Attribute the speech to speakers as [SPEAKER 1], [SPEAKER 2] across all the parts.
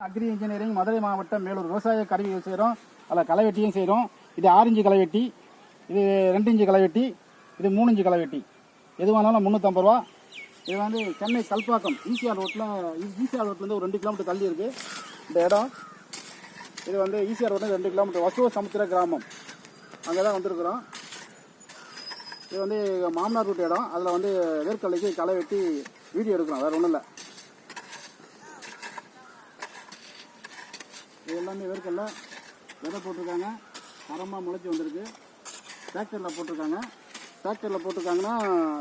[SPEAKER 1] Agri engineering Madurai மாவட்டம் மேலூர் விவசாய கருவிகள் செய்கிறோம். அதில் களைவெட்டியும் செய்கிறோம். இது 6 இன்ச்சு களைவெட்டி, இது 2 இன்ச்சு களைவெட்டி, இது 3 இன்ச்சு களைவெட்டி. எதுவானாலும் 350 ரூபா. இது வந்து சென்னை கல்பாக்கம் ஈசிஆர் ரோட்லேருந்து ஒரு 2 கிலோமீட்டர் தள்ளி இருக்குது இந்த இடம். இது வந்து ஈசிஆர் ரோட்ல 2 கிலோமீட்டர் வசுவ சமுத்திர கிராமம், அங்கே தான் வந்திருக்கிறோம். இது வந்து மாமனார் ரூட் இடம். அதில் வந்து வேர்க்கடலைக்கு களை வெட்டி வீடியோ எடுக்கிறோம், வேறு ஒன்றும் இல்லை. இது எல்லாமே வேர்க்கடலை விதை போட்டிருக்காங்க, மரமாக முளைச்சி வந்திருக்கு. டிராக்டரில் போட்டிருக்காங்கன்னா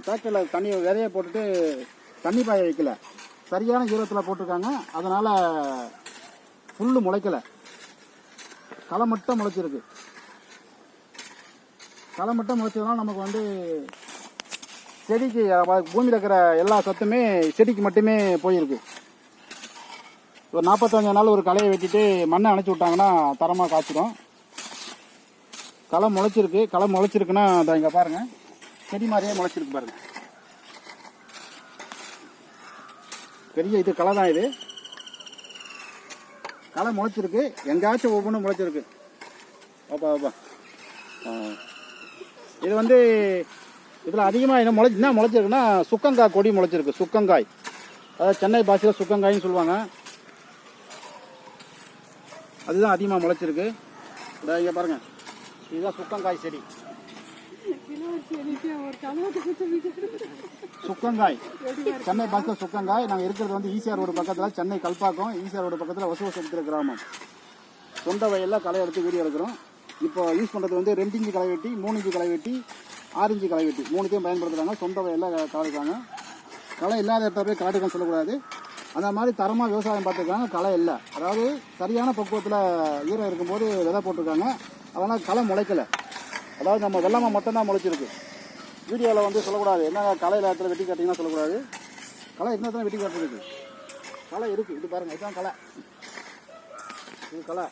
[SPEAKER 1] டிராக்டரில் தண்ணி விதையை போட்டுட்டு தண்ணி பாய வைக்கல, சரியான ஈரத்தில் போட்டிருக்காங்க. அதனால் புல் முளைக்கலை, களை மட்டும் முளைச்சிருக்கு. களை மட்டும் முளைச்சதுனால நமக்கு வந்து செடிக்கு பூமியில் இருக்கிற எல்லா சத்துமே செடிக்கு மட்டுமே போயிருக்கு. ஒரு 45 நாள் ஒரு களையை வெட்டிட்டு மண்ணை அணைச்சி விட்டாங்கன்னா தரமாக காய்ச்சிடும். களை முளைச்சிருக்குன்னா அதை இங்கே பாருங்கள், செடி மாதிரியே முளைச்சிருக்கு பாருங்கள். பெரிய இது களை தான். இது களை முளைச்சிருக்கு, எங்கேயாச்சும் ஒவ்வொன்றும் முளைச்சிருக்கு. அப்பா இது வந்து இதில் அதிகமாக என்ன முளைச்சிருக்குன்னா சுக்கங்காய் கொடி முளைச்சிருக்கு. சுக்கங்காய், அதாவது சென்னை பாஷையில் சுக்கங்காய்ன்னு சொல்லுவாங்க. அதுதான் அதிகமாக முளைச்சிருக்கு. இங்கே பாருங்கள், இதுதான் சுக்கங்காய் செடி. சுக்கங்காய் சென்னை பாஷையில் சுக்கங்காய். நாங்கள் இருக்கிறது வந்து ஈசிஆர் ரோடு பக்கத்தில், சென்னை கல்பாக்கம் ஈசிஆர் ரோடு பக்கத்தில் வசுவ சமுத்திர கிராமம். சொந்த வயலில் களை எடுத்து வீடியோ எடுக்கிறோம். இப்போ யூஸ் பண்ணுறது வந்து 2 இன்ச்சு களைவெட்டி, 3 இன்ச்சு களைவெட்டி, 6 இன்ச்சு களைவெட்டி, 3த்தையும் பயன்படுத்துகிறாங்க. சொந்த வயலில் களைக்காங்க. களை இல்லாத இடத்த போய் களைட்டுக்கன்னு சொல்லக்கூடாது. அந்த மாதிரி தரமாக விவசாயம் பார்த்துருக்காங்க. களை இல்லை, அதாவது சரியான பக்குவத்தில் ஈரம் இருக்கும்போது விதை போட்டிருக்காங்க. அதனால் களை முளைக்கலை, அதாவது நம்ம வெள்ளமாக மட்டும்தான் முளைச்சிருக்கு. வீடியோவில் வந்து சொல்லக்கூடாது என்ன களை இடத்துல வெட்டி காட்டிங்கன்னா சொல்லக்கூடாது. களை இன்னொருத்தர வெட்டி காட்டுறதுக்கு களை இருக்குது. இது பாருங்கள், இதுதான் களை. இது களை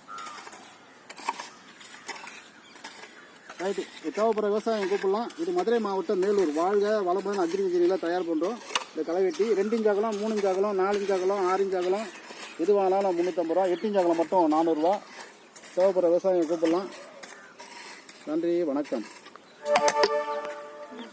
[SPEAKER 1] ரைட்டு. தேவைப்படுற விவசாயம் கூப்பிடலாம். இது மதுரை மாவட்டம் மேலூர். வாழ்க வளமுடன் அக்ரி இன்ஜினியரில் தயார் பண்ணுறோம். இந்த களை வெட்டி 2 இன்ச் அகலம், 3 இன்ச் அகலம், 4 இன்ச் அகலம், 6 இன்ச் அகலம், எதுவானாலும் 350 ரூபா. 8 இன்ச் அகலம் மட்டும் 400 ரூபா. தேவைப்படுற விவசாயம் கூப்பிடலாம். நன்றி, வணக்கம்.